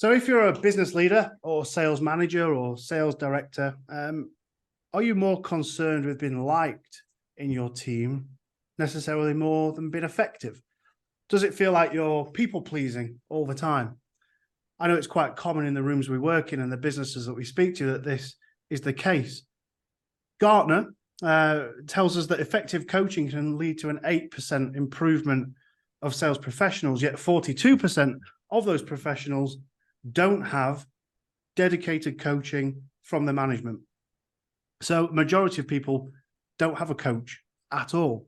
So if you're a business leader or sales manager or sales director, are you more concerned with being liked in your team necessarily more than being effective? Does it feel like you're people pleasing all the time? I know it's quite common in the rooms we work in and the businesses that we speak to that this is the case. Gartner tells us that effective coaching can lead to an 8% improvement of sales professionals, yet 42% of those professionals don't have dedicated coaching from the management. So majority of people don't have a coach at all.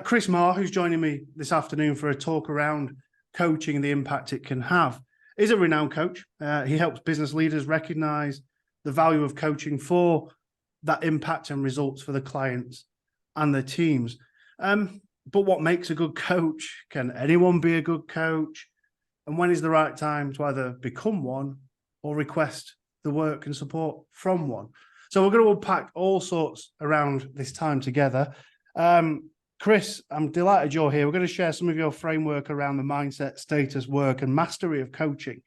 Chris Marr, who's joining me this afternoon for a talk around coaching and the impact it can have, is a renowned coach. He helps business leaders recognize the value of coaching for that impact and results for the clients and their teams. But what makes a good coach? Can anyone be a good coach? And when is the right time to either become one or request the work and support from one? So we're going to unpack all sorts around this time together. Chris, I'm delighted you're here. We're going to share some of your framework around the mindset, status, work, and mastery of coaching.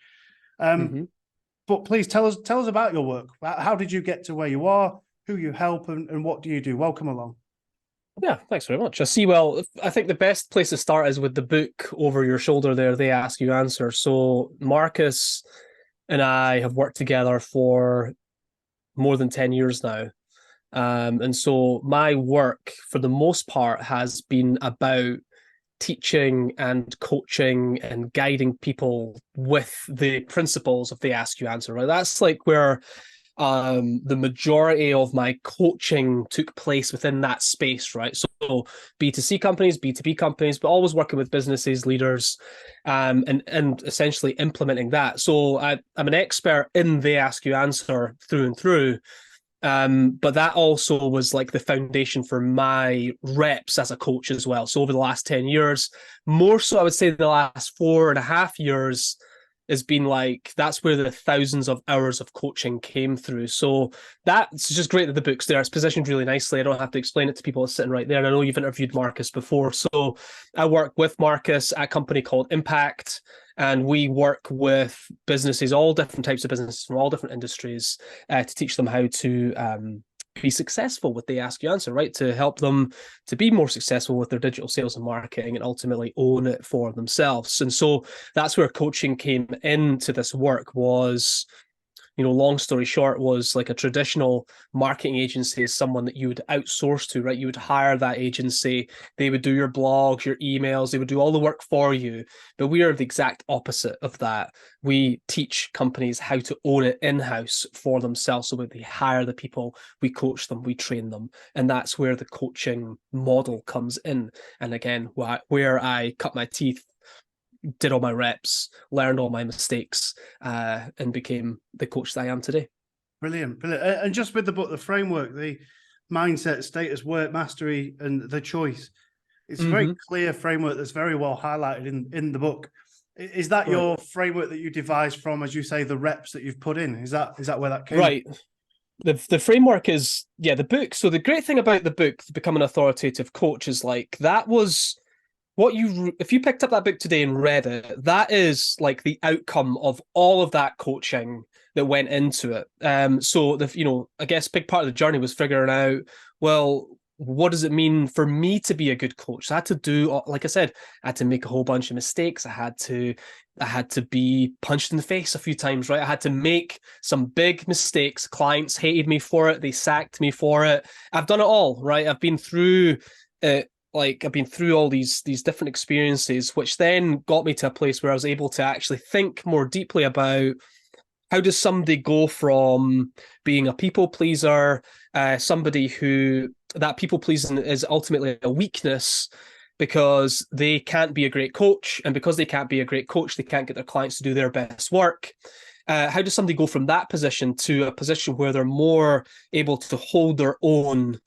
But please tell us about your work. How did you get to where you are, who you help, and what do you do? Welcome along. Yeah, thanks very much. I think the best place to start is with the book over your shoulder there, They Ask You Answer. So Marcus and I have worked together for more than 10 years now. And so my work, for the most part, has been about teaching and coaching and guiding people with the principles of They Ask You Answer, right? That's like where the majority of my coaching took place within that space, right? So B2C companies, B2B companies, but always working with businesses, leaders, and essentially implementing that. So I'm an expert in They Ask You Answer through and through. But that also was like the foundation for my reps as a coach as well. So over the last 10 years, more so I would say the last 4.5 years, has been like, that's where the thousands of hours of coaching came through. So that's just great that the book's there. It's positioned really nicely. I don't have to explain it to people sitting right there. And I know you've interviewed Marcus before. So I work with Marcus at a company called Impact, and we work with businesses, all different types of businesses from all different industries, to teach them how to be successful with They Ask You Answer, right? To help them to be more successful with their digital sales and marketing and ultimately own it for themselves. And so that's where coaching came into this work. Was, long story short, was like a traditional marketing agency is someone that you would outsource to, right? You would hire that agency. They would do your blogs, your emails. They would do all the work for you. But we are the exact opposite of that. We teach companies how to own it in-house for themselves. So when they hire the people, we coach them, we train them. And that's where the coaching model comes in. And again, where I cut my teeth, did all my reps, learned all my mistakes, and became the coach that I am today. Brilliant. And just with the book, the framework, the mindset, status, work, mastery, and the choice, it's a very clear framework that's very well highlighted in the book. Is that your framework that you devised from, as you say, the reps that you've put in? Is that where that came? Right. The framework is, the book. So the great thing about the book, Become an Authoritative Coach, is like that was if you picked up that book today and read it, that is like the outcome of all of that coaching that went into it. So I guess a big part of the journey was figuring out, well, what does it mean for me to be a good coach? So I had to do, like I said, I had to make a whole bunch of mistakes. I had to be punched in the face a few times, right? I had to make some big mistakes. Clients hated me for it. They sacked me for it. I've done it all, right? I've been through it. I've been through all these different experiences, which then got me to a place where I was able to actually think more deeply about how does somebody go from being a people pleaser, somebody who that people pleasing is ultimately a weakness because they can't be a great coach, and because they can't be a great coach, they can't get their clients to do their best work. How does somebody go from that position to a position where they're more able to hold their own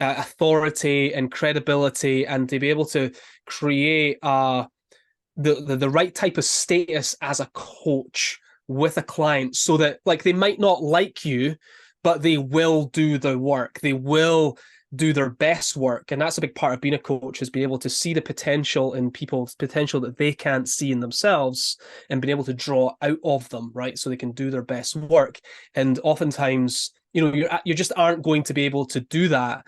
authority and credibility, and to be able to create the right type of status as a coach with a client, so that like they might not like you, but they will do the work. They will do their best work. And that's a big part of being a coach, is being able to see the potential in people's potential that they can't see in themselves, and being able to draw out of them, right? So they can do their best work. And oftentimes, you just aren't going to be able to do that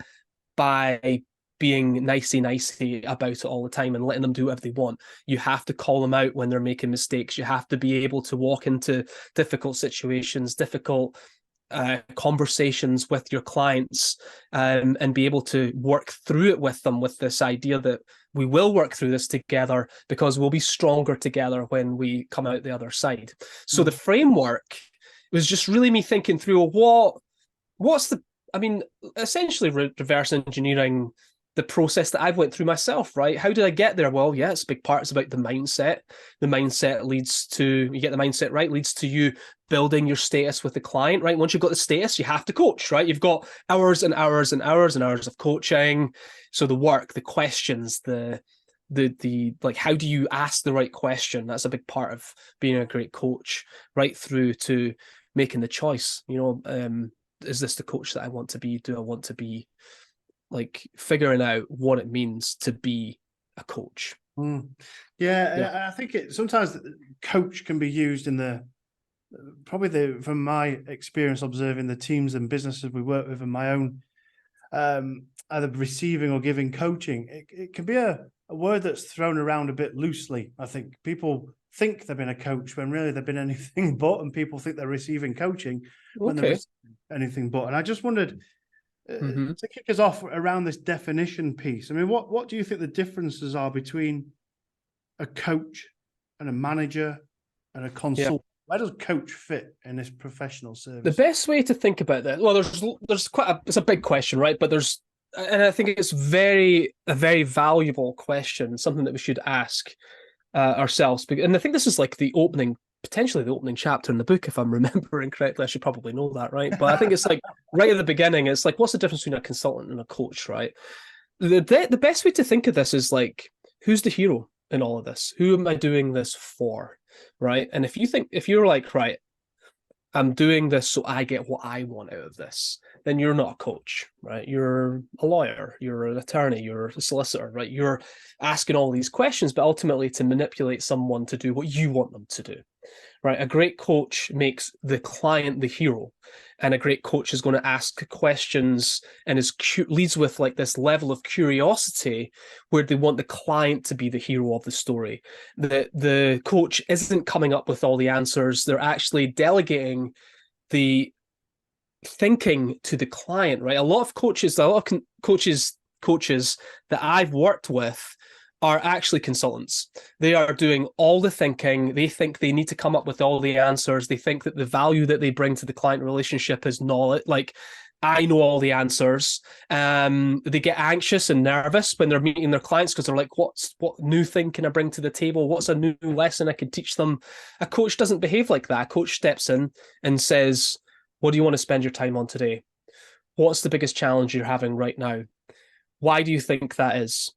by being nicey about it all the time and letting them do whatever they want. You have to call them out when they're making mistakes. You have to be able to walk into difficult situations, difficult conversations with your clients, and be able to work through it with them, with this idea that we will work through this together, because we'll be stronger together when we come out the other side. So the framework was just really me thinking through essentially reverse engineering the process that I've went through myself, right? How did I get there? Well, yeah, it's a big part. It's about the mindset. The mindset leads to, you get the mindset right, leads to you building your status with the client, right? Once you've got the status, you have to coach, right? You've got hours and hours and hours and hours of coaching. So the work, the questions, the like, how do you ask the right question? That's a big part of being a great coach, right through to making the choice. Is this the coach that I want to be? Do I want to be, like, figuring out what it means to be a coach? Yeah. I think sometimes coach can be used in from my experience observing the teams and businesses we work with, and my own either receiving or giving coaching. It can be a word that's thrown around a bit loosely. I think people think they've been a coach when really they've been anything but, and people think they're receiving coaching when they're receiving anything but. And I just wondered, to kick us off around this definition piece, I mean, what do you think the differences are between a coach and a manager and a consultant? Yeah. Where does coach fit in this professional service? The best way to think about that, well, there's it's a big question, right? But and I think it's a very valuable question, something that we should ask ourselves. And I think this is like potentially the opening chapter in the book, if I'm remembering correctly. I should probably know that, right? But I think it's like right at the beginning, it's like, what's the difference between a consultant and a coach, right? The best way to think of this is like, who's the hero in all of this? Who am I doing this for, right? And if you're like, right, I'm doing this so I get what I want out of this, then you're not a coach, right? You're a lawyer, you're an attorney, you're a solicitor, right? You're asking all these questions, but ultimately to manipulate someone to do what you want them to do, right? A great coach makes the client the hero, and a great coach is going to ask questions and leads with like this level of curiosity where they want the client to be the hero of the story. The coach isn't coming up with all the answers. They're actually delegating the thinking to the client, right? A lot of coaches that I've worked with are actually consultants. They are doing all the thinking. They think they need to come up with all the answers. They think that the value that they bring to the client relationship is knowledge. Like, I know all the answers. They get anxious and nervous when they're meeting their clients because they're like, what new thing can I bring to the table? What's a new lesson I can teach them? A coach doesn't behave like that. A coach steps in and says, what do you want to spend your time on today? What's the biggest challenge you're having right now? Why do you think that is?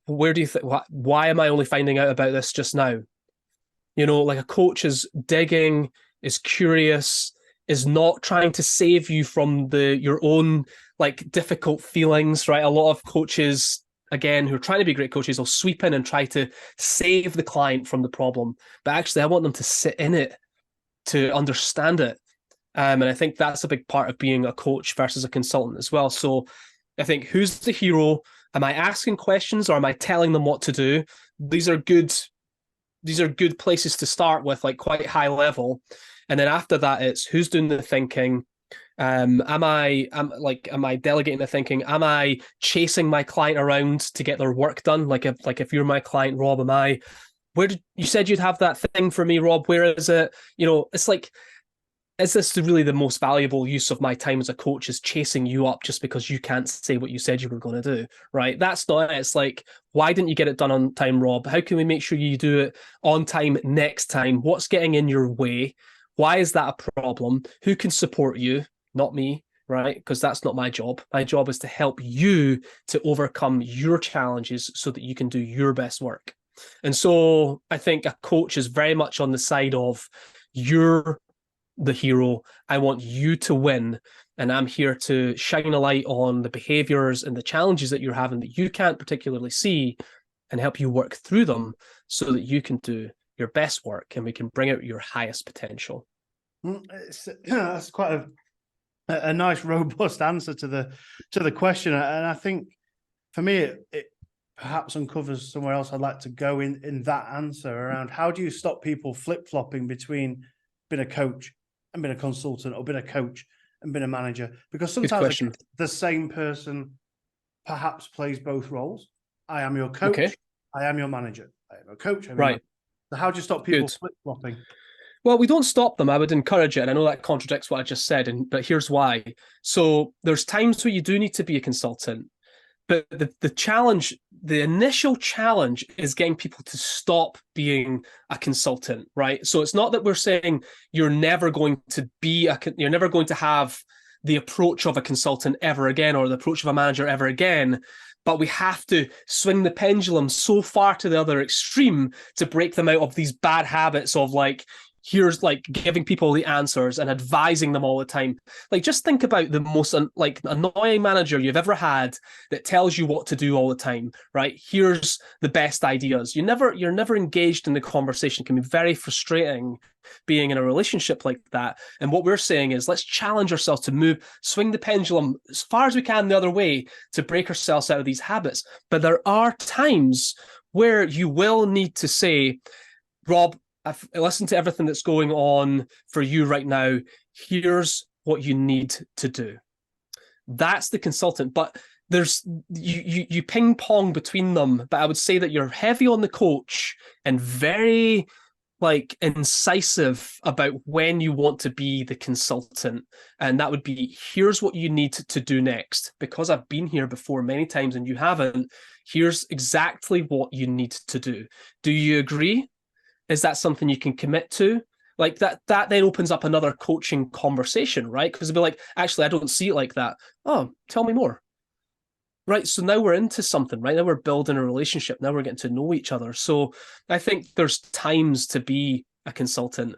Where do you think? Why am I only finding out about this just now? Like, a coach is digging, is curious, is not trying to save you from your own like difficult feelings, right? A lot of coaches, again, who are trying to be great coaches, will sweep in and try to save the client from the problem. But actually, I want them to sit in it, to understand it. And I think that's a big part of being a coach versus a consultant as well. So I think, who's the hero? Am I asking questions, or am I telling them what to do? These are good places to start with, like quite high level. And then after that, it's who's doing the thinking. Am I delegating the thinking? Am I chasing my client around to get their work done? Like if you're my client, Rob, you said you'd have that thing for me, Rob, where is it? It's like, is this really the most valuable use of my time as a coach, is chasing you up just because you can't say what you said you were going to do, right? That's not it. It's like, why didn't you get it done on time, Rob? How can we make sure you do it on time next time? What's getting in your way? Why is that a problem? Who can support you? Not me, right? Because that's not my job. My job is to help you to overcome your challenges so that you can do your best work. And so I think a coach is very much on the side of, you're the hero. I want you to win. and I'm here to shine a light on the behaviors and the challenges that you're having that you can't particularly see, and help you work through them so that you can do your best work and we can bring out your highest potential. That's quite a nice, robust answer to the question, and I think for me it perhaps uncovers somewhere else I'd like to go in that answer around how do you stop people flip-flopping between being a coach and being a consultant, or being a coach and being a manager, because sometimes the same person perhaps plays both roles. I am your coach. Okay. I am your manager. I am a coach. Right. So how do you stop people flip-flopping? Well, we don't stop them. I would encourage it. And I know that contradicts what I just said, but here's why. So there's times where you do need to be a consultant, but the challenge, the initial challenge, is getting people to stop being a consultant, right? So it's not that we're saying you're never going to have the approach of a consultant ever again, or the approach of a manager ever again. But we have to swing the pendulum so far to the other extreme to break them out of these bad habits of here's giving people the answers and advising them all the time. Just think about the most annoying manager you've ever had that tells you what to do all the time, right? Here's the best ideas. You're never engaged in the conversation. It can be very frustrating being in a relationship like that. And what we're saying is, let's challenge ourselves to swing the pendulum as far as we can the other way to break ourselves out of these habits. But there are times where you will need to say, Rob, I've listened to everything that's going on for you right now. Here's what you need to do. That's the consultant. But there's you ping pong between them. But I would say that you're heavy on the coach and very incisive about when you want to be the consultant. And that would be, here's what you need to do next. Because I've been here before many times and you haven't, here's exactly what you need to do. Do you agree? Is that something you can commit to? That then opens up another coaching conversation, right? Because it'll be actually, I don't see it like that. Oh, tell me more. Right. So now we're into something, right? Now we're building a relationship. Now we're getting to know each other. So I think there's times to be a consultant,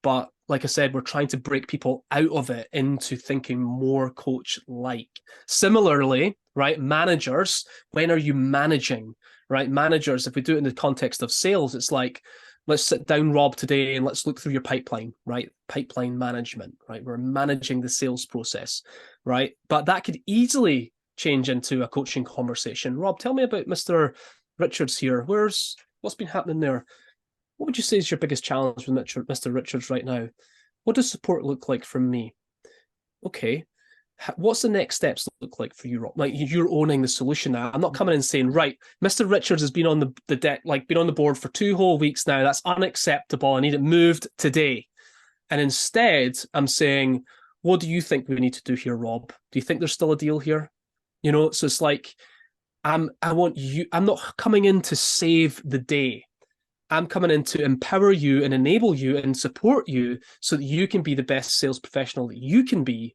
but like I said, we're trying to break people out of it into thinking more coach-like. Similarly, right? Managers, when are you managing, right? Managers, if we do it in the context of sales, it's let's sit down, Rob, today, and let's look through your pipeline, right? Pipeline management, right? We're managing the sales process, right? But that could easily change into a coaching conversation. Rob, tell me about Mr. Richards here. What's been happening there? What would you say is your biggest challenge with Mr. Richards right now? What does support look like from me? Okay. What's the next steps look like for you, Rob? You're owning the solution now. I'm not coming in saying, right, Mr. Richards has been on the deck, been on the board for 2 whole weeks now. That's unacceptable. I need it moved today. And instead, I'm saying, what do you think we need to do here, Rob? Do you think there's still a deal here? So it's I want you. I'm not coming in to save the day. I'm coming in to empower you and enable you and support you so that you can be the best sales professional that you can be.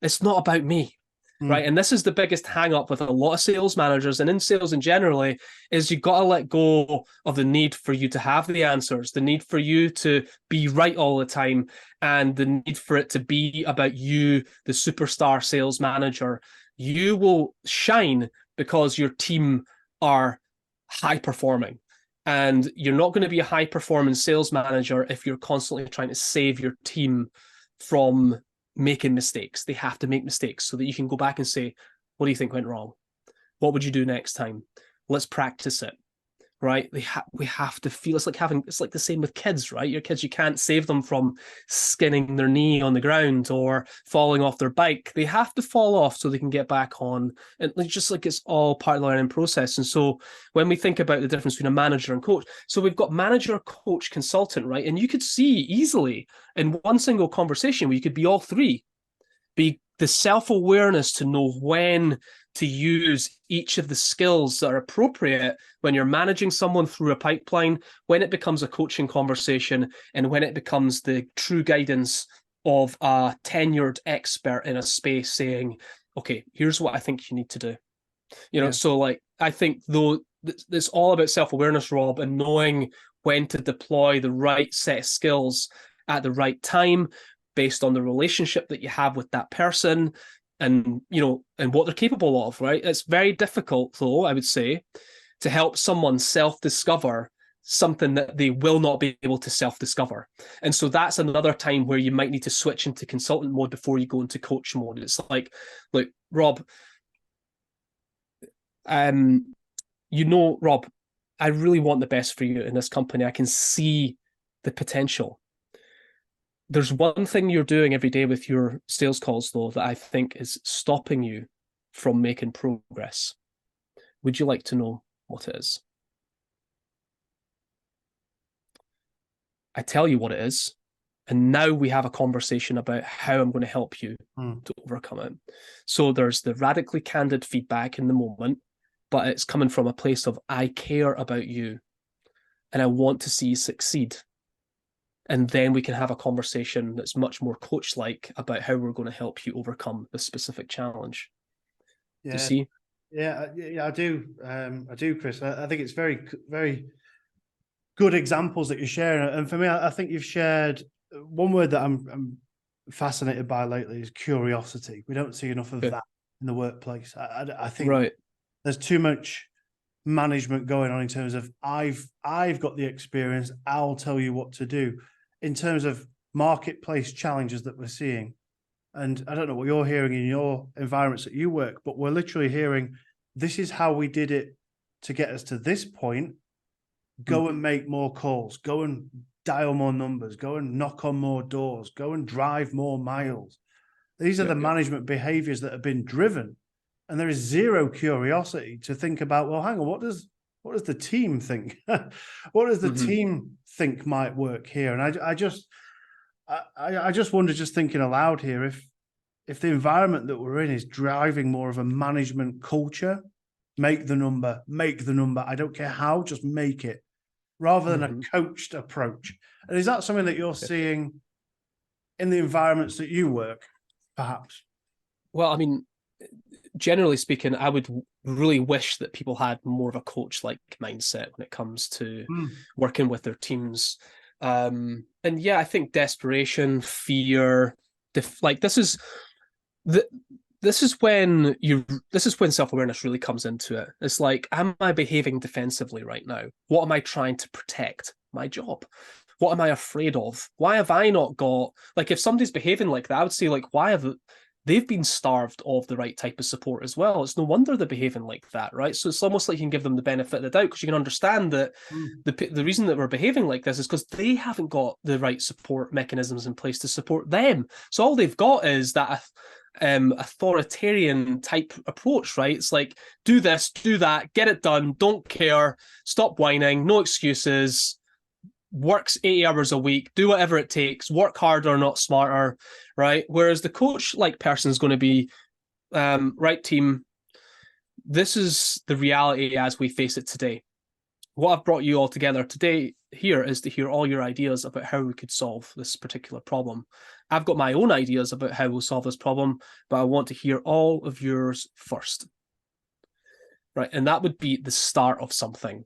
It's not about me, right? And this is the biggest hang up with a lot of sales managers and in sales in generally, is you've got to let go of the need for you to have the answers, the need for you to be right all the time, and the need for it to be about you, the superstar sales manager. You will shine because your team are high performing. And you're not going to be a high performing sales manager if you're constantly trying to save your team from making mistakes. They have to make mistakes so that you can go back and say, what do you think went wrong? What would you do next time? Let's practice it. Right? We have to feel it's like the same with kids, right? Your kids, you can't save them from skinning their knee on the ground or falling off their bike. They have to fall off so they can get back on. And it's all part of the learning process. And so when we think about the difference between a manager and coach, so we've got manager, coach, consultant, right? And you could see easily in one single conversation where you could be all three. Be the self-awareness to know when to use each of the skills that are appropriate when you're managing someone through a pipeline, when it becomes a coaching conversation, and when it becomes the true guidance of a tenured expert in a space saying, okay, here's what I think you need to do. So I think though it's all about self-awareness, Rob, and knowing when to deploy the right set of skills at the right time. based on the relationship that you have with that person and, and what they're capable of, right? It's very difficult, though, I would say, to help someone self-discover something that they will not be able to self-discover. And so that's another time where you might need to switch into consultant mode before you go into coach mode. It's like, look, Rob, Rob, I really want the best for you in this company. I can see the potential. There's one thing you're doing every day with your sales calls, though, that I think is stopping you from making progress. Would you like to know what it is? I tell you what it is, and now we have a conversation about how I'm going to help you to overcome it. So there's the radically candid feedback in the moment, but it's coming from a place of, I care about you and I want to see you succeed. And then we can have a conversation that's much more coach-like about how we're going to help you overcome this specific challenge. Yeah. Do you see? Yeah, I do. I do, Chris. I think it's very, very good examples that you're sharing. And for me, I think you've shared one word that I'm fascinated by lately is curiosity. We don't see enough of that in the workplace. I think there's too much management going on in terms of I've got the experience, I'll tell you what to do. In terms of marketplace challenges that we're seeing, and I don't know what you're hearing in your environments that you work, but we're literally hearing, this is how we did it to get us to this point. Go and make more calls, go and dial more numbers, go and knock on more doors, go and drive more miles. These are the management behaviors that have been driven. And there is zero curiosity to think about, well, hang on, what does the team think? What does the team think might work here? And I just wonder, just thinking aloud here, if the environment that we're in is driving more of a management culture, make the number, I don't care how, just make it, rather than a coached approach. And is that something that you're seeing in the environments that you work, perhaps? Well, I mean, generally speaking, I would really wish that people had more of a coach-like mindset when it comes to working with their teams. And yeah, I think desperation, fear, this is when self-awareness really comes into it. It's like, am I behaving defensively right now? What am I trying to protect? My job. What am I afraid of? Why have I not got, like, if somebody's behaving like that, I would say, like, why have they've been starved of the right type of support as well? It's no wonder they're behaving like that, right? So it's almost like you can give them the benefit of the doubt, because you can understand that the reason that we're behaving like this is because they haven't got the right support mechanisms in place to support them. So all they've got is that authoritarian type approach, right? It's like, do this, do that, get it done, don't care, stop whining, no excuses, works 80 hours a week, do whatever it takes, work harder, not smarter, right? Whereas the coach-like person is going to be, right, team, this is the reality as we face it today. What I've brought you all together today here is to hear all your ideas about how we could solve this particular problem. I've got my own ideas about how we'll solve this problem, but I want to hear all of yours first. Right, and that would be the start of something.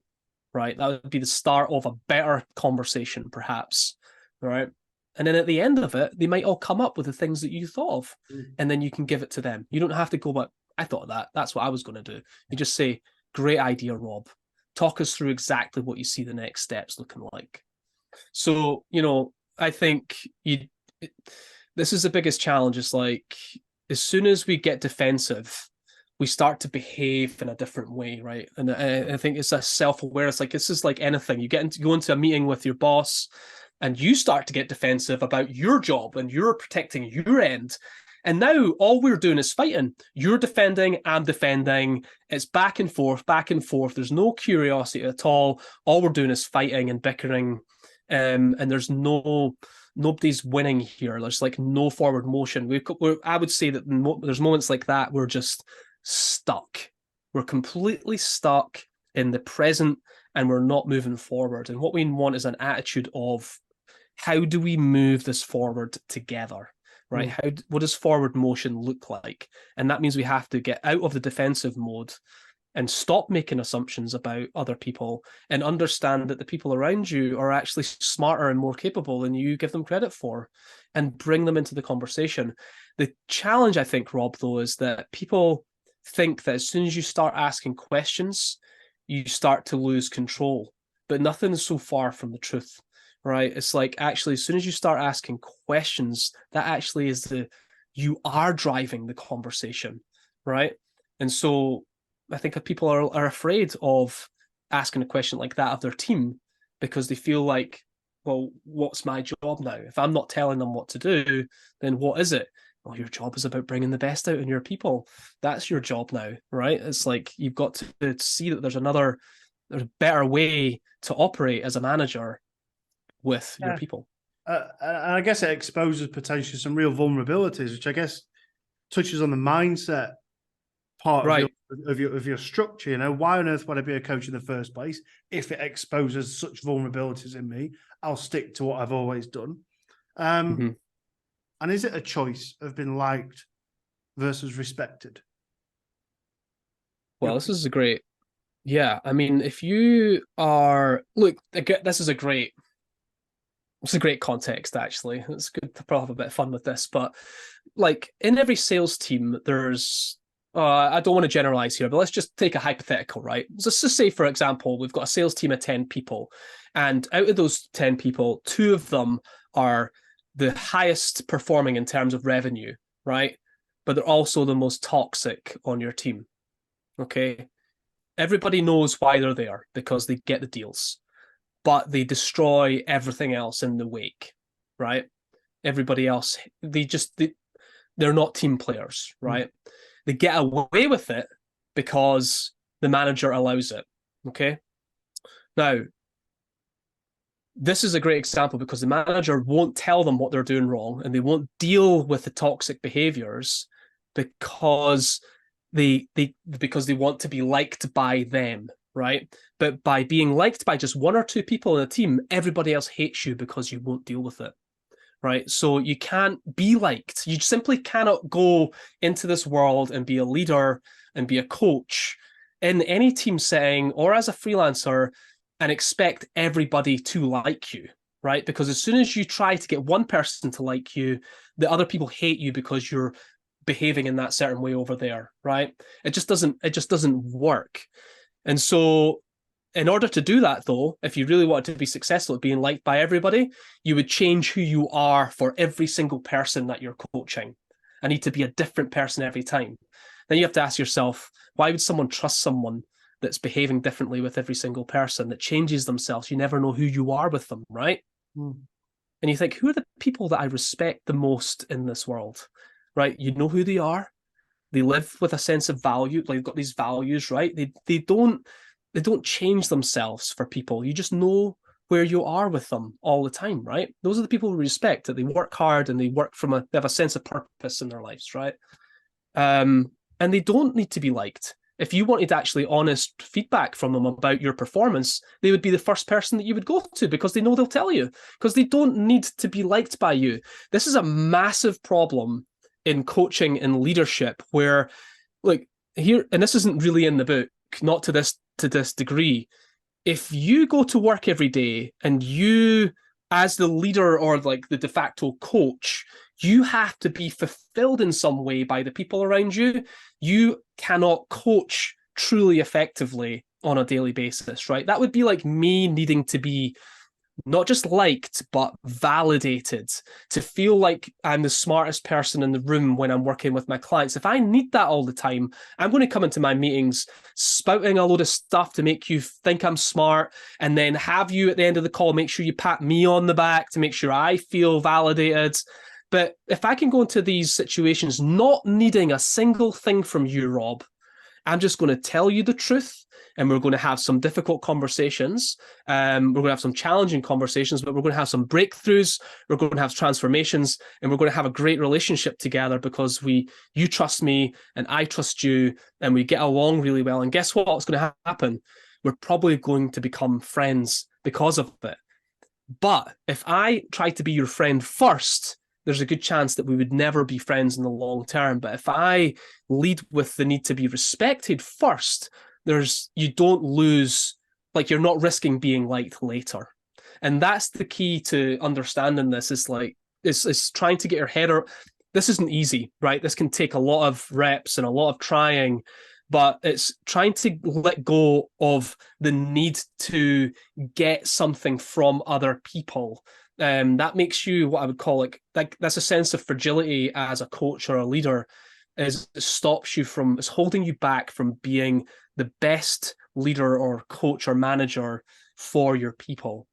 Right, that would be the start of a better conversation, perhaps. Right, and then at the end of it, they might all come up with the things that you thought of, and then you can give it to them. You don't have to go, but I thought of that. That's what I was going to do. You just say, great idea, Rob. Talk us through exactly what you see the next steps looking like. So, I think this is the biggest challenge. It's like, as soon as we get defensive, we start to behave in a different way, right? And I think it's a self-awareness. Like, this is like anything. You go into a meeting with your boss and you start to get defensive about your job and you're protecting your end. And now all we're doing is fighting. You're defending, I'm defending. It's back and forth, back and forth. There's no curiosity at all. All we're doing is fighting and bickering. And there's nobody's winning here. There's like no forward motion. I would say that there's moments like that we're just stuck. We're completely stuck in the present and we're not moving forward. And what we want is an attitude of, how do we move this forward together? Right? What does forward motion look like? And that means we have to get out of the defensive mode and stop making assumptions about other people and understand that the people around you are actually smarter and more capable than you give them credit for, and bring them into the conversation. The challenge, I think, Rob, though, is that people think that as soon as you start asking questions, you start to lose control. But nothing is so far from the truth, right? It's like, actually, as soon as you start asking questions, that actually is you are driving the conversation, right? And so I think people are afraid of asking a question like that of their team, because they feel like, well, what's my job now? If I'm not telling them what to do, then what is it? Well, your job is about bringing the best out in your people. That's your job now, right? It's like, you've got to see that there's a better way to operate as a manager with your people. And I guess it exposes potentially some real vulnerabilities, which I guess touches on the mindset part Right. of your structure. You know, why on earth would I be a coach in the first place if it exposes such vulnerabilities in me? I'll stick to what I've always done. And is it a choice of being liked versus respected? Well, this is a great. Yeah, I mean, if you are this is a great context, actually. It's good to probably have a bit of fun with this, but like in every sales team, there's I don't want to generalize here, but let's just take a hypothetical, right? Let's just say, for example, we've got a sales team of 10 people, and out of those 10 people, 2 of them are the highest performing in terms of revenue, right? But they're also the most toxic on your team. Okay. Everybody knows why they're there, because they get the deals, but they destroy everything else in the wake, right? Everybody else, they're not team players, right? They get away with it because the manager allows it. Okay. Now, this is a great example because the manager won't tell them what they're doing wrong, and they won't deal with the toxic behaviors because they want to be liked by them, right? But by being liked by just 1 or 2 people in a team, everybody else hates you because you won't deal with it, right? So you can't be liked. You simply cannot go into this world and be a leader and be a coach in any team setting or as a freelancer and expect everybody to like you, right? Because as soon as you try to get one person to like you, the other people hate you because you're behaving in that certain way over there, right? It just doesn't work. And so in order to do that, though, if you really want to be successful at being liked by everybody, you would change who you are for every single person that you're coaching. I need to be a different person every time. Then you have to ask yourself, why would someone trust someone that's behaving differently with every single person, that changes themselves? You never know who you are with them, right? And you think, who are the people that I respect the most in this world, right? You know who they are. They live with a sense of value. Like, they've got these values, right? They don't change themselves for people. You just know where you are with them all the time, right? Those are the people we respect, that they work hard and they have a sense of purpose in their lives, right? And they don't need to be liked. If you wanted actually honest feedback from them about your performance, they would be the first person that you would go to, because they know they'll tell you, because they don't need to be liked by you. This is a massive problem in coaching and leadership, where, like, here, and this isn't really in the book, not to this degree. If you go to work every day and you, as the leader or like the de facto coach, you have to be fulfilled in some way by the people around you, you cannot coach truly effectively on a daily basis, right? That would be like me needing to be not just liked, but validated, to feel like I'm the smartest person in the room when I'm working with my clients. If I need that all the time, I'm going to come into my meetings spouting a load of stuff to make you think I'm smart, and then have you at the end of the call make sure you pat me on the back to make sure I feel validated. But if I can go into these situations not needing a single thing from you, Rob, I'm just going to tell you the truth, and we're going to have some difficult conversations. We're going to have some challenging conversations, but we're going to have some breakthroughs. We're going to have transformations, and we're going to have a great relationship together because you trust me and I trust you, and we get along really well. And guess what's going to happen? We're probably going to become friends because of it. But if I try to be your friend first, there's a good chance that we would never be friends in the long term. But if I lead with the need to be respected first, you don't lose, like you're not risking being liked later. And that's the key to understanding this, is like, is trying to get your head around. This isn't easy, right? This can take a lot of reps and a lot of trying, but it's trying to let go of the need to get something from other people. That makes you what I would call like that's a sense of fragility as a coach or a leader. Is it stops you from, it's holding you back from being the best leader or coach or manager for your people.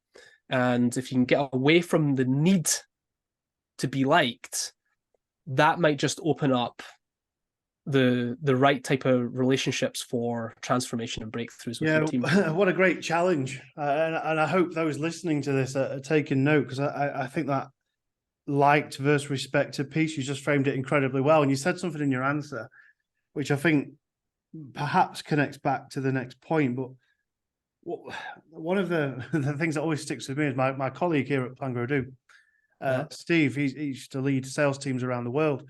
And if you can get away from the need to be liked, that might just open up the right type of relationships for transformation and breakthroughs with your team. What a great challenge. And I hope those listening to this are taking note, because I think that liked versus respected piece, you just framed it incredibly well. And you said something in your answer, which I think perhaps connects back to the next point. But one of the things that always sticks with me is my colleague here at Plan Grow Do, Steve. He used to lead sales teams around the world,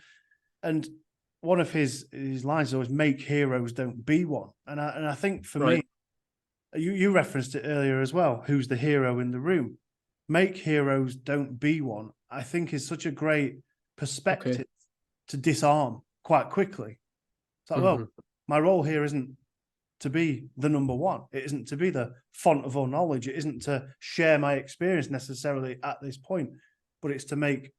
and one of his lines is always "Make heroes, don't be one." And I think for me, you referenced it earlier as well. Who's the hero in the room? Make heroes, don't be one, I think is such a great perspective to disarm quite quickly. It's like, well, my role here isn't to be the number one. It isn't to be the font of all knowledge. It isn't to share my experience necessarily at this point, but it's to make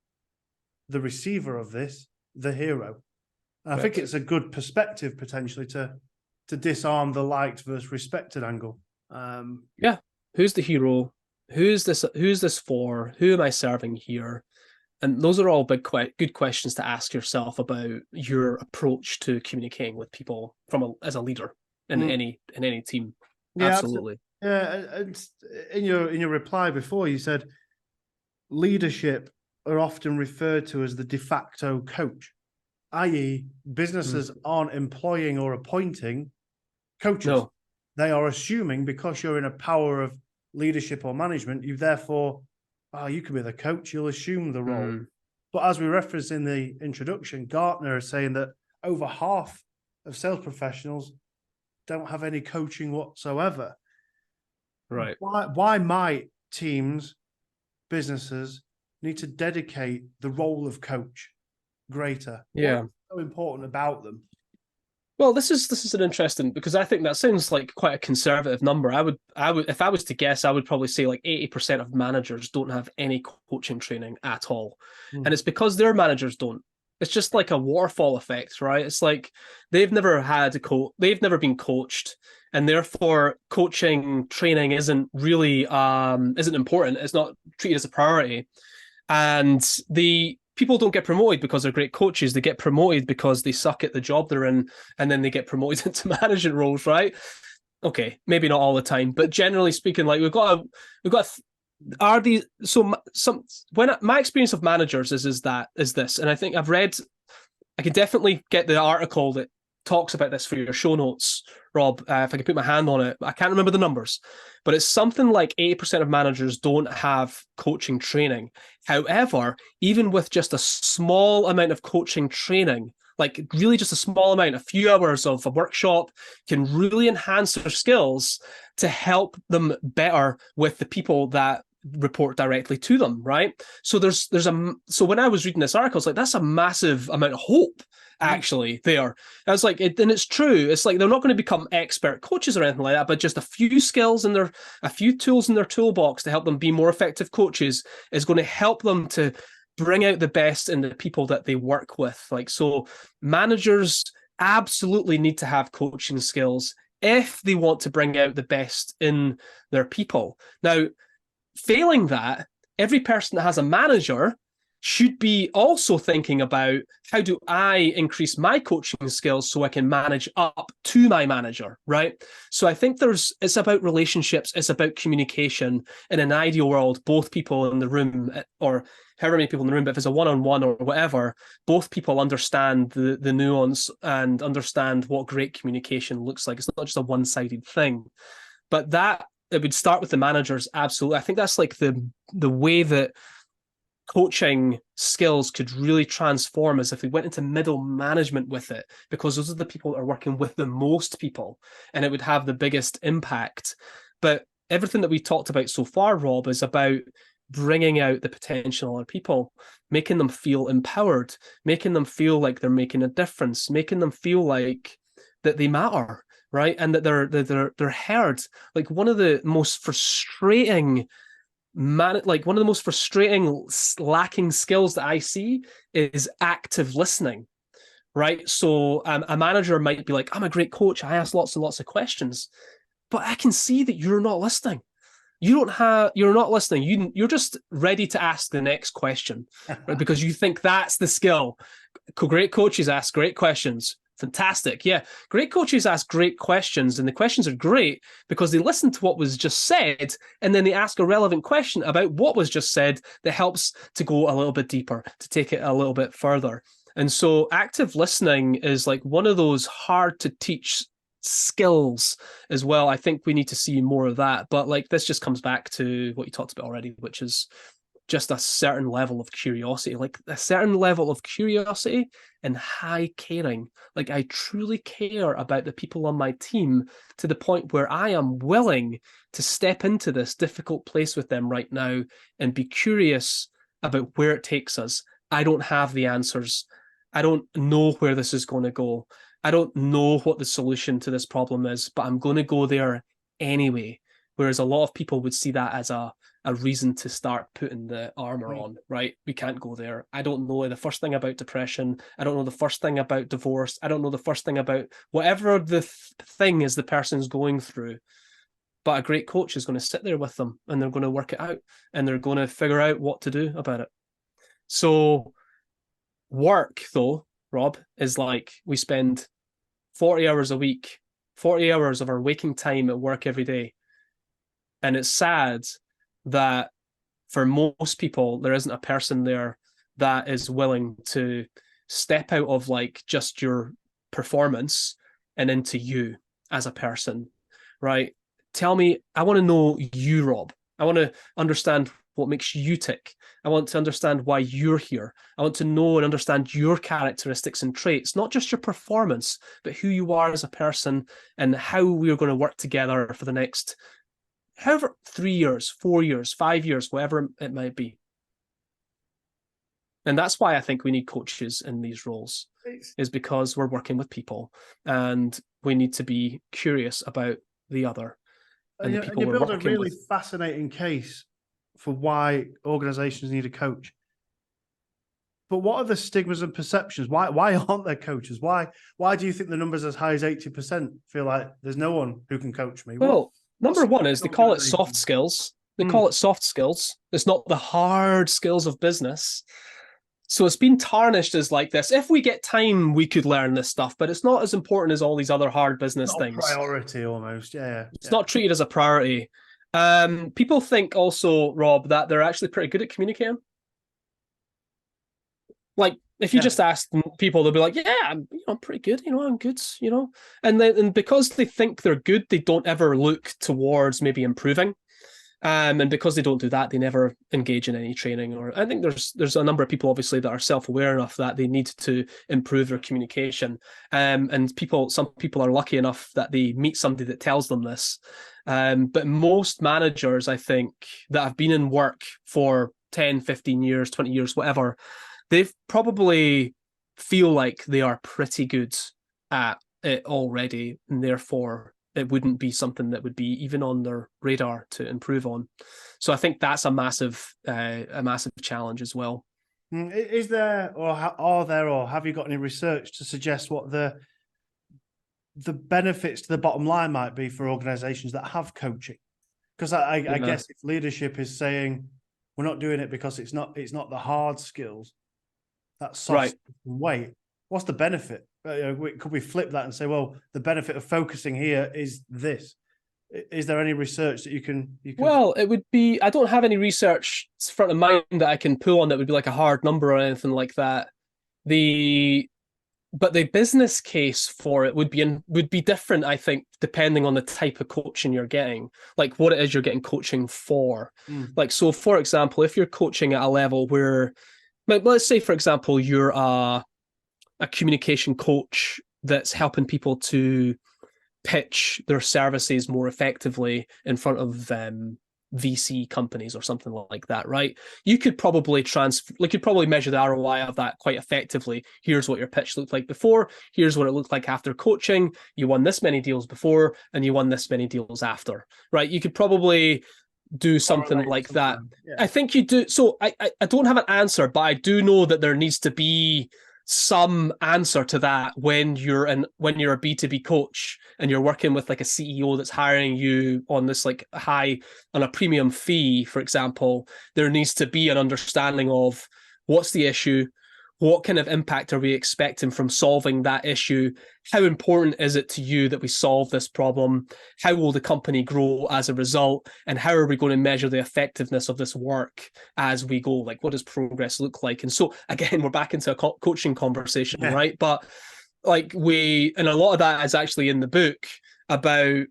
the receiver of this the hero. And I think it's a good perspective potentially to disarm the liked versus respected angle. Who's the hero? Who's this for? Who am I serving here? And those are all good questions to ask yourself about your approach to communicating with people as a leader in any team. Absolutely. And in your reply before, you said leadership are often referred to as the de facto coach, i.e., businesses aren't employing or appointing coaches. No. They are assuming because you're in a power of leadership or management, you therefore, you can be the coach, you'll assume the role. But as we referenced in the introduction, Gartner is saying that over half of sales professionals don't have any coaching whatsoever. Right. Why might teams, businesses need to dedicate the role of coach greater? What's so important about them? Well, this is an interesting, because I think that sounds like quite a conservative number. I would, if I was to guess, I would probably say like 80% of managers don't have any coaching training at all. And it's because their managers don't. It's just like a waterfall effect, right? It's like they've never had they've never been coached, and therefore coaching training isn't really isn't important. It's not treated as a priority. And the people don't get promoted because they're great coaches. They get promoted because they suck at the job they're in, and then they get promoted into management roles, right? Okay, maybe not all the time, but generally speaking, like my experience of managers is this, and I think I could definitely get the article that talks about this for your show notes, Rob, if I could put my hand on it. I can't remember the numbers, but it's something like 80% of managers don't have coaching training. However, even with just a small amount of coaching training, like really just a small amount, a few hours of a workshop, can really enhance their skills to help them better with the people that report directly to them, right? So so when I was reading this article, it's like, that's a massive amount of hope actually there. I was like, and it's true. It's like they're not going to become expert coaches or anything like that, but just a few skills and a few tools in their toolbox to help them be more effective coaches is going to help them to bring out the best in the people that they work with. Like, so managers absolutely need to have coaching skills if they want to bring out the best in their people. Now, failing that, every person that has a manager should be also thinking about, how do I increase my coaching skills so I can manage up to my manager, right? So I think it's about relationships, it's about communication. In an ideal world, both people in the room, or however many people in the room, but if it's a one-on-one or whatever, both people understand the nuance and understand what great communication looks like. It's not just a one-sided thing. But it would start with the managers, absolutely. I think that's like the way that coaching skills could really transform is if we went into middle management with it, because those are the people that are working with the most people, and it would have the biggest impact. But everything that we talked about so far, Rob, is about bringing out the potential in other people, making them feel empowered, making them feel like they're making a difference, making them feel like that they matter, right? And that they're heard. Like one of the most frustrating one of the most frustrating lacking skills that I see is active listening, right? So a manager might be like, I'm a great coach, I ask lots and lots of questions, but I can see that you're not listening. You're not listening. You're just ready to ask the next question, right? Because you think that's the skill. Great coaches ask great questions. Fantastic. Yeah. Great coaches ask great questions, and the questions are great because they listen to what was just said, and then they ask a relevant question about what was just said that helps to go a little bit deeper, to take it a little bit further. And so active listening is like one of those hard to teach skills as well. I think we need to see more of that. But like this just comes back to what you talked about already, which is just a certain level of curiosity, like a certain level of curiosity and high caring. Like I truly care about the people on my team to the point where I am willing to step into this difficult place with them right now and be curious about where it takes us. I don't have the answers. I don't know where this is going to go. I don't know what the solution to this problem is, but I'm going to go there anyway. Whereas a lot of people would see that as a reason to start putting the armor on, right? We can't go there. I don't know the first thing about depression. I don't know the first thing about divorce. I don't know the first thing about whatever the thing is the person's going through. But a great coach is going to sit there with them and they're going to work it out and they're going to figure out what to do about it. So work, though, Rob, is like we spend 40 hours a week, 40 hours of our waking time at work every day. And it's sad that for most people, there isn't a person there that is willing to step out of like just your performance and into you as a person, right? Tell me, I want to know you, Rob. I want to understand what makes you tick. I want to understand why you're here. I want to know and understand your characteristics and traits, not just your performance, but who you are as a person and how we are going to work together for the next however 3 years, 4 years, 5 years, whatever it might be. And that's why I think we need coaches in these roles, is because we're working with people and we need to be curious about the other and the people you we're build a working really with. fascinating case for why organizations need a coach. But what are the stigmas and perceptions? Why aren't there coaches? Why do you think the numbers as high as 80% feel like there's no one who can coach me? Well, number one is they call it organization? soft skills. They call it soft skills. It's not the hard skills of business. So it's been tarnished as like this. If we get time, we could learn this stuff, but it's not as important as all these other hard business Not a things. priority almost. Yeah. It's not treated as a priority. People think also, Rob, that they're actually pretty good at communicating. Like if you just ask people, they'll be like, "Yeah, I'm pretty good. I'm good. And because they think they're good, they don't ever look towards maybe improving. And because they don't do that, they never engage in any training. Or I think there's a number of people obviously that are self-aware enough that they need to improve their communication. And some people are lucky enough that they meet somebody that tells them this. But most managers, I think, that have been in work for 10, 15 years, 20 years, whatever, they probably feel like they are pretty good at it already, and therefore it wouldn't be something that would be even on their radar to improve on. So I think that's a massive challenge as well. Is there, or are there, or have you got any research to suggest what the benefits to the bottom line might be for organizations that have coaching? Because I guess if leadership is saying we're not doing it because it's not the hard skills, that's soft weight. What's the benefit? Could we flip that and say, well, the benefit of focusing here is this? Is there any research that you can? Well, it would be, I don't have any research front of mind that I can pull on that would be like a hard number or anything like that. The but the business case for it would be different, I think, depending on the type of coaching you're getting, like what it is you're getting coaching for. Like, so for example, if you're coaching at a level where, let's say, for example, you're a communication coach that's helping people to pitch their services more effectively in front of VC companies or something like that, right? You could probably measure the ROI of that quite effectively. Here's what your pitch looked like before. Here's what it looked like after coaching. You won this many deals before, and you won this many deals after, right? You could probably do something like that. Yeah. I think you do. So I don't have an answer, but I do know that there needs to be some answer to that when you're a B2B coach and you're working with like a CEO that's hiring you on this like on a premium fee, for example. There needs to be an understanding of what's the issue, what kind of impact are we expecting from solving that issue, how important is it to you that we solve this problem, how will the company grow as a result, and how are we going to measure the effectiveness of this work as we go, like what does progress look like? And so again, we're back into a coaching conversation, right? But like and a lot of that is actually in the book about,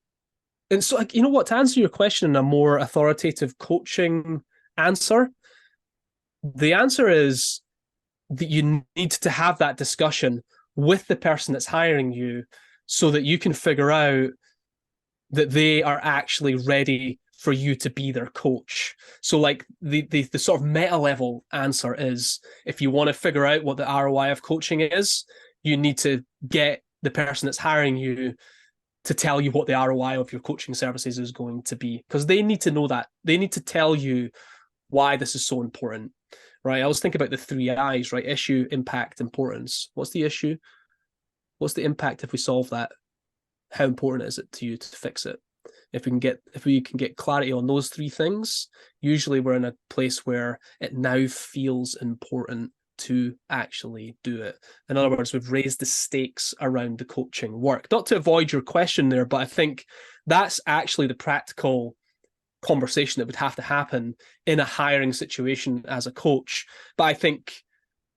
and so like, you know what, to answer your question in a more authoritative coaching answer, the answer is that you need to have that discussion with the person that's hiring you so that you can figure out that they are actually ready for you to be their coach. So like the sort of meta level answer is, if you want to figure out what the ROI of coaching is, you need to get the person that's hiring you to tell you what the ROI of your coaching services is going to be, because they need to know that. They need to tell you why this is so important. Right, I always think about the 3 I's, right? Issue, impact, importance. What's the issue? What's the impact if we solve that? How important is it to you to fix it? If we can get clarity on those 3 things, usually we're in a place where it now feels important to actually do it. In other words, we've raised the stakes around the coaching work. Not to avoid your question there, but I think that's actually the practical conversation that would have to happen in a hiring situation as a coach. But I think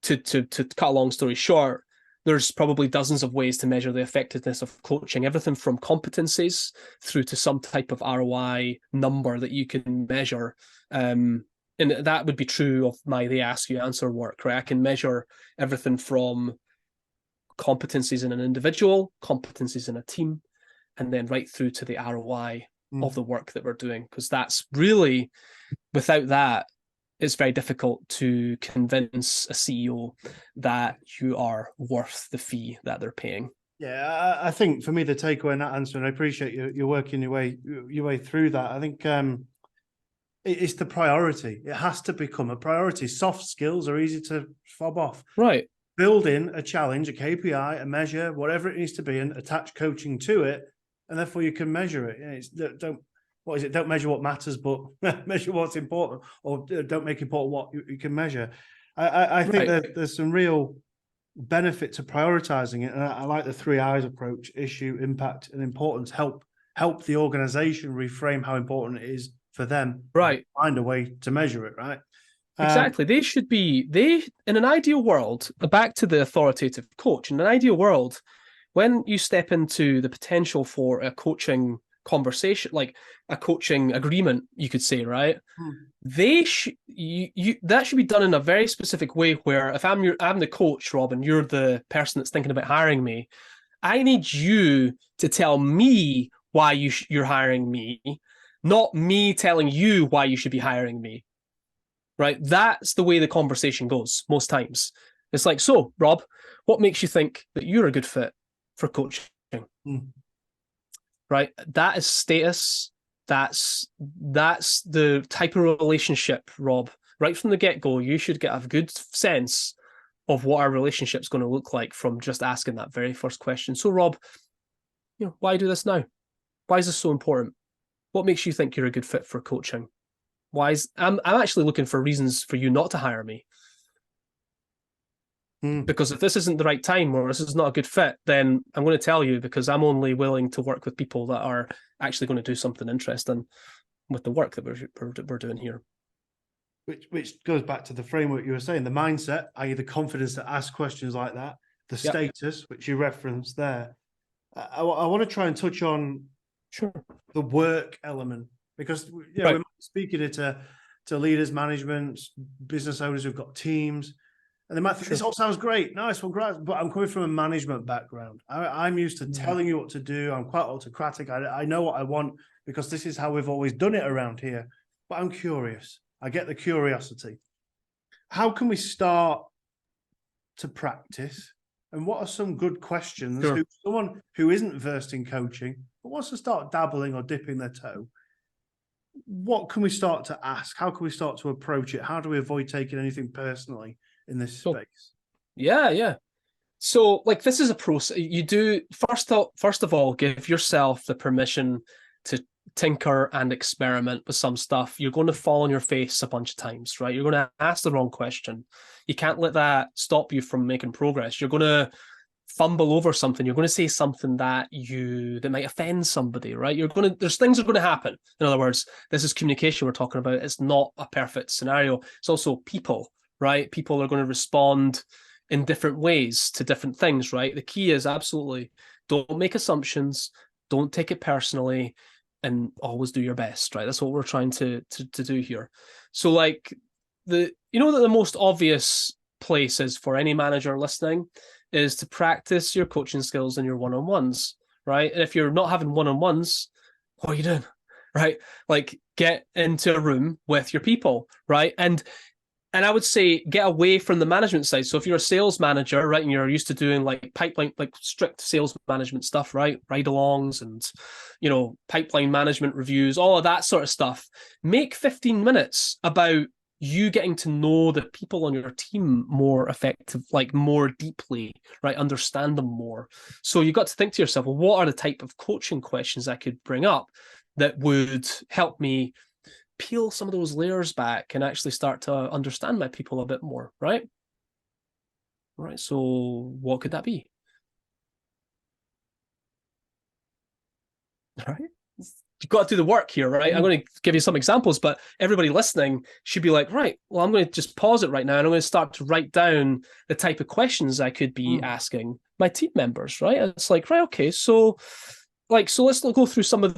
to cut a long story short, there's probably dozens of ways to measure the effectiveness of coaching, everything from competencies through to some type of ROI number that you can measure. And that would be true of my They Ask You Answer work, right? I can measure everything from competencies in an individual, competencies in a team, and then right through to the ROI of the work that we're doing, because that's really, without that, it's very difficult to convince a CEO that you are worth the fee that they're paying. Yeah, I think for me, the takeaway in that answer, and I appreciate you working your way through that. I think it's the priority. It has to become a priority. Soft skills are easy to fob off. Right. Build in a challenge, a KPI, a measure, whatever it needs to be, and attach coaching to it. And therefore you can measure it. Don't measure what matters, but measure what's important, or don't make important what you can measure. I think that there's some real benefit to prioritizing it. And I like the 3 I's approach: issue, impact, and importance. Help the organization reframe how important it is for them. Right. Find a way to measure it, right? Exactly. In an ideal world, back to the authoritative coach, in an ideal world, when you step into the potential for a coaching conversation, like a coaching agreement, you could say, right? That should be done in a very specific way, where if I'm the coach, Rob, and you're the person that's thinking about hiring me, I need you to tell me why you're hiring me, not me telling you why you should be hiring me. Right? That's the way the conversation goes most times. It's like, so, Rob, what makes you think that you're a good fit for coaching? Right? That is status. That's the type of relationship, Rob. Right from the get-go, you should get a good sense of what our relationship's going to look like from just asking that very first question. So, Rob, why do this now? Why is this so important? What makes you think you're a good fit for coaching? I'm actually looking for reasons for you not to hire me. Because if this isn't the right time, or this is not a good fit, then I'm going to tell you, because I'm only willing to work with people that are actually going to do something interesting with the work that we're doing here. Which goes back to the framework you were saying, the mindset, i.e. the confidence to ask questions like that, the Yep. status, which you referenced there. I want to try and touch on Sure. the work element, because Right. we're speaking it to leaders, management, business owners who've got teams, and they might think this all sounds great, nice, well, great, but I'm coming from a management background. I'm used to telling you what to do. I'm quite autocratic. I know what I want because this is how we've always done it around here. But I'm curious. I get the curiosity. How can we start to practice? And what are some good questions? Sure. Someone who isn't versed in coaching but wants to start dabbling or dipping their toe, what can we start to ask? How can we start to approach it? How do we avoid taking anything personally in this space? Yeah. So, like, this is a process. You do first of all, give yourself the permission to tinker and experiment with some stuff. You're going to fall on your face a bunch of times, right? You're going to ask the wrong question. You can't let that stop you from making progress. You're going to fumble over something. You're going to say something that might offend somebody, right? There's things that are going to happen. In other words, this is communication we're talking about. It's not a perfect scenario. It's also people, right? People are going to respond in different ways to different things, right? The key is absolutely don't make assumptions, don't take it personally, and always do your best, right? That's what we're trying to do here. So, like, that the most obvious place is for any manager listening is to practice your coaching skills in your one-on-ones, right? And if you're not having one-on-ones, what are you doing, right? Like, get into a room with your people, right? And I would say get away from the management side. So if you're a sales manager, right, and you're used to doing like pipeline, like strict sales management stuff, right, ride-alongs and, pipeline management reviews, all of that sort of stuff, make 15 minutes about you getting to know the people on your team more effective, like more deeply, right, understand them more. So you've got to think to yourself, well, what are the type of coaching questions I could bring up that would help me peel some of those layers back and actually start to understand my people a bit more, right? Right. So what could that be? Right. You've got to do the work here, right? I'm going to give you some examples, but everybody listening should be like, right, well, I'm going to just pause it right now and I'm going to start to write down the type of questions I could be asking my team members, right? It's like, right, okay, so let's go through some of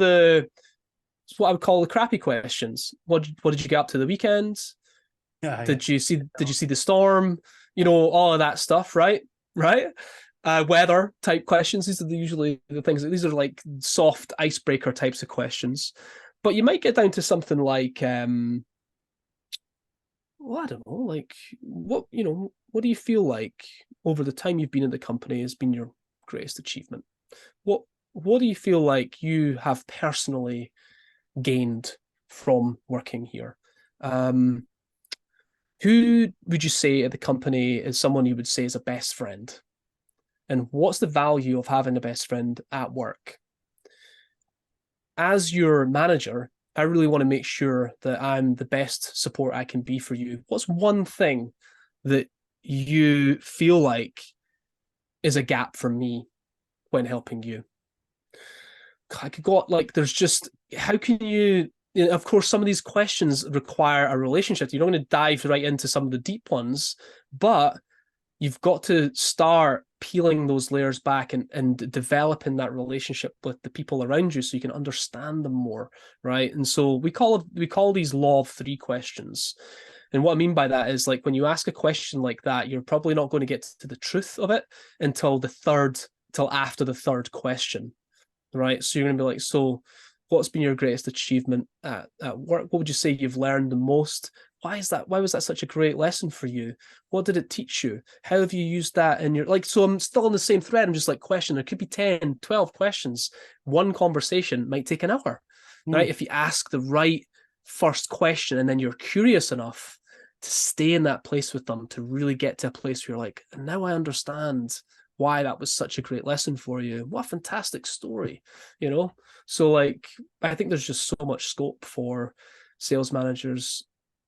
what I would call the crappy questions. What did you get up to the weekend? Did you see the storm? All of that stuff, right? Weather type questions. These are usually the things. These are like soft icebreaker types of questions. But you might get down to something like, I don't know, like what do you feel like over the time you've been in the company has been your greatest achievement? What do you feel like you have personally gained from working here? Who would you say at the company is someone you would say is a best friend? And what's the value of having a best friend at work? As your manager, I really want to make sure that I'm the best support I can be for you. What's one thing that you feel like is a gap for me when helping you? I could go like, there's just, how can you, of course, some of these questions require a relationship. You're not going to dive right into some of the deep ones, but you've got to start peeling those layers back and developing that relationship with the people around you so you can understand them more, right? And so we call these law of three questions. And what I mean by that is, like, when you ask a question like that, you're probably not going to get to the truth of it until after the third question, right? So you're going to be like, so what's been your greatest achievement at work? What would you say you've learned the most? Why was that such a great lesson for you? What did it teach you? How have you used that in your, like, so I'm still on the same thread. I'm just like, question, there could be 10, 12 questions. One conversation might take an hour, right? If you ask the right first question and then you're curious enough to stay in that place with them, to really get to a place where you're like, now I understand why that was such a great lesson for you. What a fantastic story, So, like, I think there's just so much scope for sales managers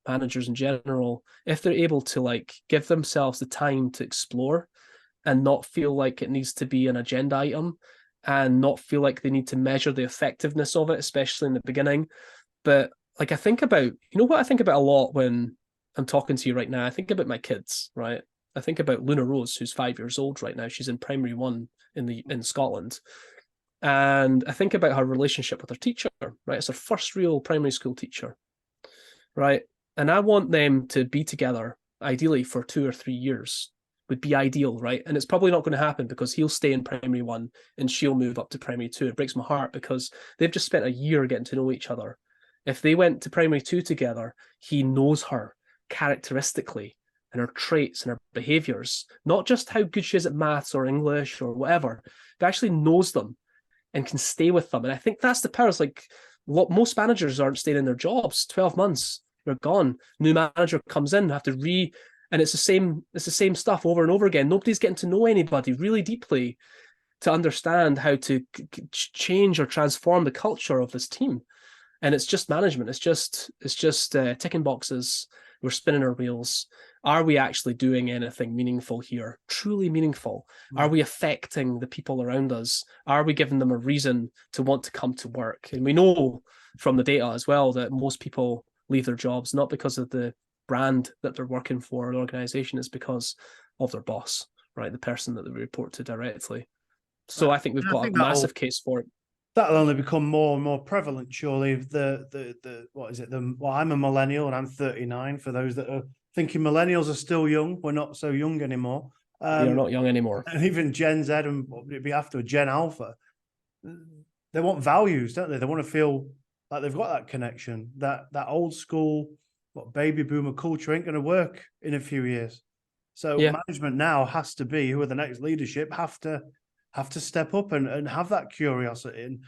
in general, if they're able to, like, give themselves the time to explore and not feel like it needs to be an agenda item and not feel like they need to measure the effectiveness of it, especially in the beginning. But, like, I think about, what I think about a lot when I'm talking to you right now, I think about my kids, right? I think about Luna Rose, who's 5 years old right now. She's in primary one in Scotland. And I think about her relationship with her teacher, right? It's her first real primary school teacher, right? And I want them to be together, ideally for 2 or 3 years, would be ideal, right? And it's probably not going to happen because he'll stay in primary one and she'll move up to primary two. It breaks my heart because they've just spent a year getting to know each other. If they went to primary two together, he knows her characteristically and her traits and her behaviors, not just how good she is at maths or English or whatever, but actually knows them and can stay with them. And I think that's the power. It's like most managers aren't staying in their jobs 12 months. They're gone. New manager comes in, have to and it's the same stuff over and over again. Nobody's getting to know anybody really deeply to understand how to change or transform the culture of this team. And it's just management. It's just ticking boxes. We're spinning our wheels. Are we actually doing anything meaningful here? Truly meaningful? Are we affecting the people around us? Are we giving them a reason to want to come to work? And we know from the data as well that most people leave their jobs not because of the brand that they're working for or the organization, is because of their boss, right? The person that they report to directly. So I think we've got a massive case for it. That'll only become more and more prevalent, surely. What is it? Well, I'm a millennial and I'm 39. For those that are thinking millennials are still young, we're not so young anymore. You're not young anymore. And even Gen Z and what would it be after Gen Alpha, they want values, don't they? They want to feel like they've got that connection. That old school, baby boomer culture ain't going to work in a few years. So management now has to be, who are the next leadership, have to step up and have that curiosity.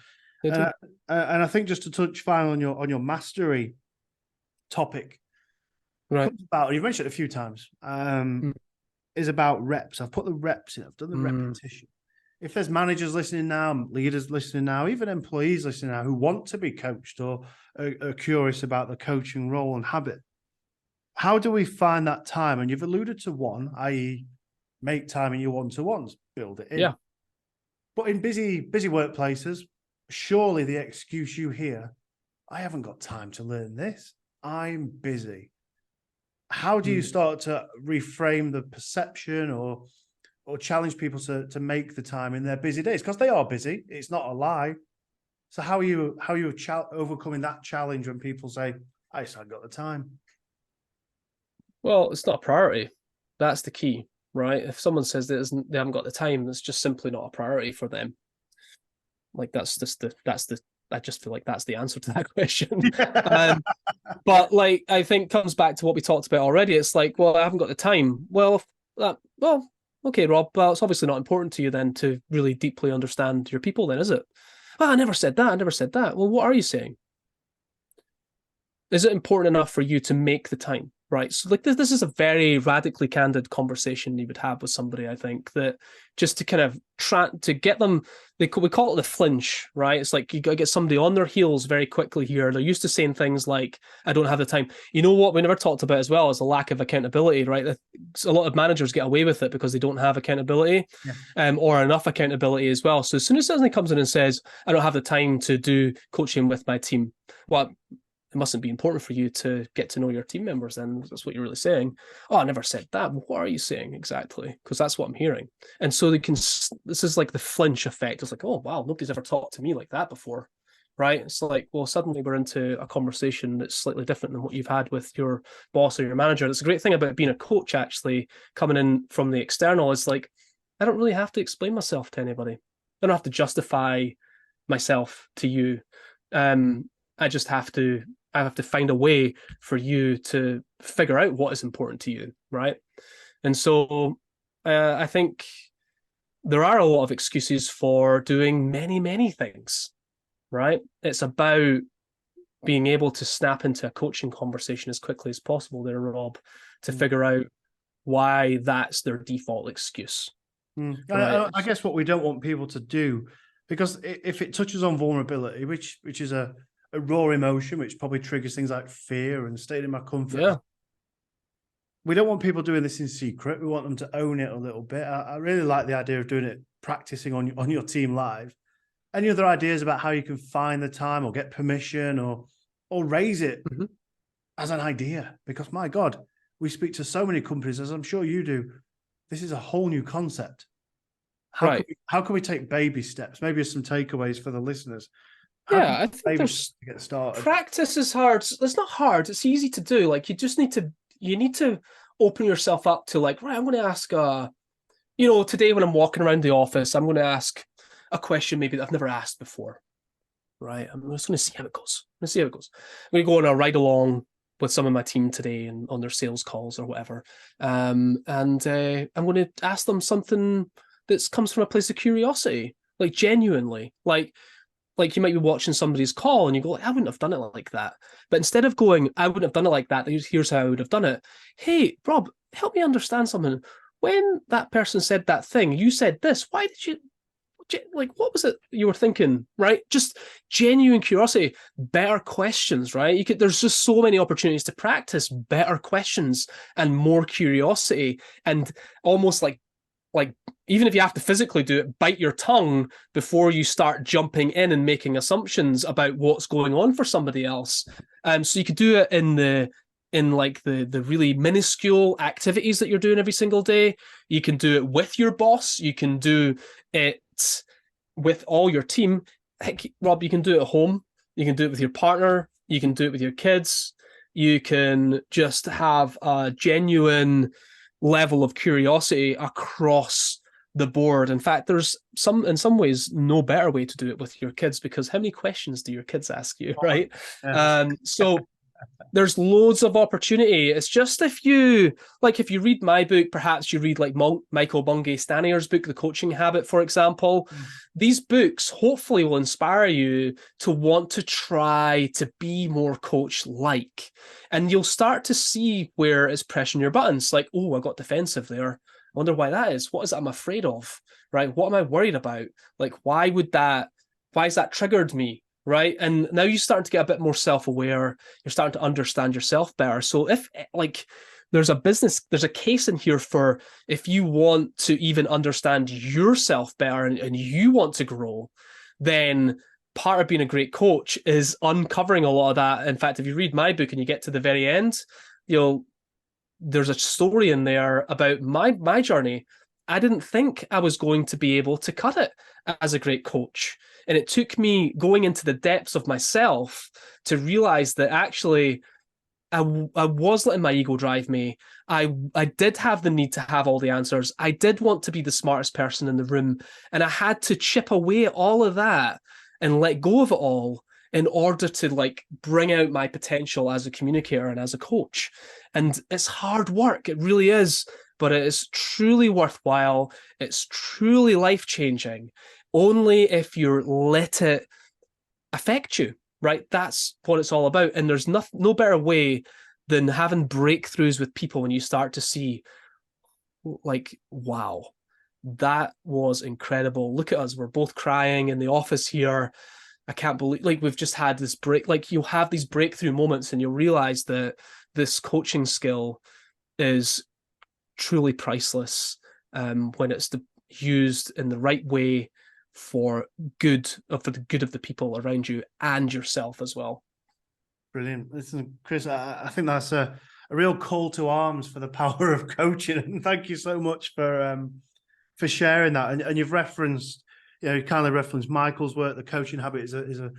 And I think just to touch finally on your mastery topic, right? About, you've mentioned it a few times, is about reps. I've put the reps in. I've done the repetition. If there's managers listening now, leaders listening now, even employees listening now who want to be coached or are curious about the coaching role and habit, how do we find that time? And you've alluded to one, i.e. make time in your one-to-ones, build it in. Yeah. But in busy workplaces, surely the excuse you hear, I haven't got time to learn this. I'm busy. How do you start to reframe the perception or challenge people to make the time in their busy days? Because they are busy. It's not a lie. So how are you overcoming that challenge when people say, I just haven't got the time? Well, it's not a priority. That's the key. Right? If someone says they haven't got the time, that's just simply not a priority for them. Like I just feel like that's the answer to that question. But like, I think comes back to what we talked about already. It's like, well, I haven't got the time. Well, okay, Rob, well, it's obviously not important to you then to really deeply understand your people then, is it? Oh, I never said that. Well, what are you saying? Is it important enough for you to make the time? Right. So like this is a very radically candid conversation you would have with somebody, I think, that just to kind of to get them, we call it the flinch, right? It's like you got to get somebody on their heels very quickly here. They're used to saying things like, I don't have the time. You know what we never talked about as well is a lack of accountability, right? A lot of managers get away with it because they don't have accountability or enough accountability as well. So as soon as somebody comes in and says, I don't have the time to do coaching with my team, well, it mustn't be important for you to get to know your team members, then that's what you're really saying. Oh, I never said that. What are you saying exactly? Because that's what I'm hearing. And so this is like the flinch effect. It's like, oh, wow, nobody's ever talked to me like that before, right? It's like, well, suddenly we're into a conversation that's slightly different than what you've had with your boss or your manager. That's a great thing about being a coach, actually, coming in from the external. Is like, I don't really have to explain myself to anybody. I don't have to justify myself to you. I have to find a way for you to figure out what is important to you, right? And so I think there are a lot of excuses for doing many, many things, right? It's about being able to snap into a coaching conversation as quickly as possible there, Rob, to figure out why that's their default excuse. Right? I guess what we don't want people to do, because if it touches on vulnerability, which is a raw emotion, which probably triggers things like fear and staying in my comfort. Yeah. We don't want people doing this in secret. We want them to own it a little bit. I really like the idea of doing it, practicing on your team live. Any other ideas about how you can find the time or get permission or raise it as an idea? Because my God, we speak to so many companies, as I'm sure you do, this is a whole new concept. Right. How can we take baby steps? Maybe some takeaways for the listeners. Yeah, I think Steps to get started. practice is hard. It's not hard. It's easy to do. Like you just need to open yourself up to like, right, I'm going to ask, today when I'm walking around the office, I'm going to ask a question maybe that I've never asked before. Right. I'm just going to see how it goes. I'm going to go on a ride along with some of my team today and on their sales calls or whatever. And I'm going to ask them something that comes from a place of curiosity, like genuinely, like you might be watching somebody's call and you go, like, I wouldn't have done it like that. But instead of going, I wouldn't have done it like that, here's how I would have done it. Hey, Rob, help me understand something. When that person said that thing, you said this. Why did you, like, what was it you were thinking, right? Just genuine curiosity, better questions, right? There's just so many opportunities to practice better questions and more curiosity, and almost like even if you have to physically do it, bite your tongue before you start jumping in and making assumptions about what's going on for somebody else. So you could do it in the really minuscule activities that you're doing every single day. You can do it with your boss. You can do it with all your team. Heck, Rob, you can do it at home. You can do it with your partner. You can do it with your kids. You can just have a genuine level of curiosity across the board. In fact, there's in some ways no better way to do it with your kids, because how many questions do your kids ask you, right? So there's loads of opportunity. It's just if you read my book, perhaps you read like Michael Bungay Stanier's book, The Coaching Habit, for example. These books hopefully will inspire you to want to try to be more coach-like. And you'll start to see where it's pressing your buttons. Like, oh, I got defensive there. I wonder why that is. What is it I'm afraid of, right? What am I worried about? Like, why has that triggered me? Right. And now you're starting to get a bit more self-aware. You're starting to understand yourself better. So if there's a case in here for if you want to even understand yourself better and you want to grow, then part of being a great coach is uncovering a lot of that. In fact, if you read my book and you get to the very end, there's a story in there about my journey. I didn't think I was going to be able to cut it as a great coach. And it took me going into the depths of myself to realize that actually I was letting my ego drive me. I did have the need to have all the answers. I did want to be the smartest person in the room. And I had to chip away at all of that and let go of it all in order to bring out my potential as a communicator and as a coach. And it's hard work. It really is. But it is truly worthwhile. It's truly life-changing. Only if you let it affect you, right? That's what it's all about. And there's no better way than having breakthroughs with people when you start to see, like, wow, that was incredible. Look at us. We're both crying in the office here. I can't believe, we've just had this break. You'll have these breakthrough moments and you'll realize that this coaching skill is truly priceless when it's used in the right way for the good of the people around you and yourself as well. Brilliant. Listen, Chris, I think that's a real call to arms for the power of coaching. And thank you so much for sharing that. And you've referenced, you kind of referenced Michael's work. The Coaching Habit is a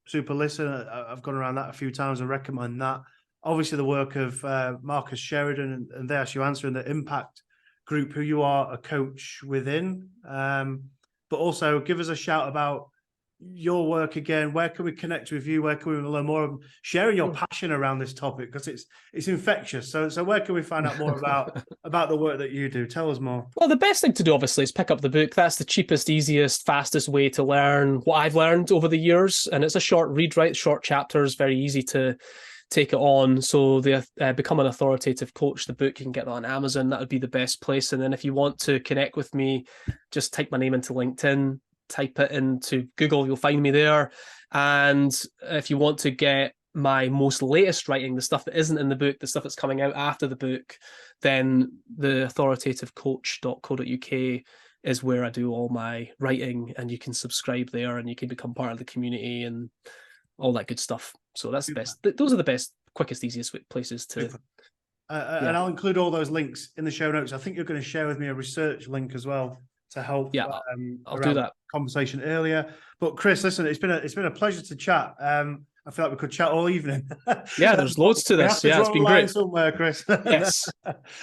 super listen. I've gone around that a few times and recommend that. Obviously, the work of Marcus Sheridan and there you answer in the Impact Group, who you are a coach within. But also give us a shout about your work again. Where can we connect with you? Where can we learn more? Sharing your passion around this topic, because it's infectious. So where can we find out more about the work that you do? Tell us more. Well, the best thing to do, obviously, is pick up the book. That's the cheapest, easiest, fastest way to learn what I've learned over the years. And it's a short read, right? Short chapters, very easy to take it on. So the Become an Authoritative Coach, the book, you can get that on Amazon. That would be the best place. And then if you want to connect with me, just type my name into LinkedIn, type it into Google, you'll find me there. And if you want to get my most latest writing, the stuff that isn't in the book, the stuff that's coming out after the book, then the authoritativecoach.co.uk is where I do all my writing, and you can subscribe there and you can become part of the community and all that good stuff. So that's the best. Those are the best, quickest, easiest places to And I'll include all those links in the show notes. I think you're going to share with me a research link as well to help. Yeah, I'll do that. Conversation earlier. But Chris, listen, it's been a pleasure to chat. I feel like we could chat all evening. Yeah, there's loads to this. Yeah, it's been great. Somewhere, Chris. Yes.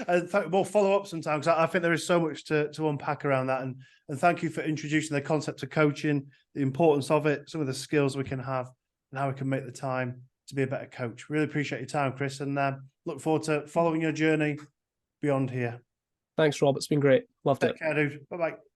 And we'll follow up sometime, because I think there is so much to unpack around that. And thank you for introducing the concept of coaching, the importance of it, some of the skills we can have, and how we can make the time to be a better coach. Really appreciate your time, Chris, and look forward to following your journey beyond here. Thanks, Rob. It's been great. Loved it. Take care, dude. Bye-bye.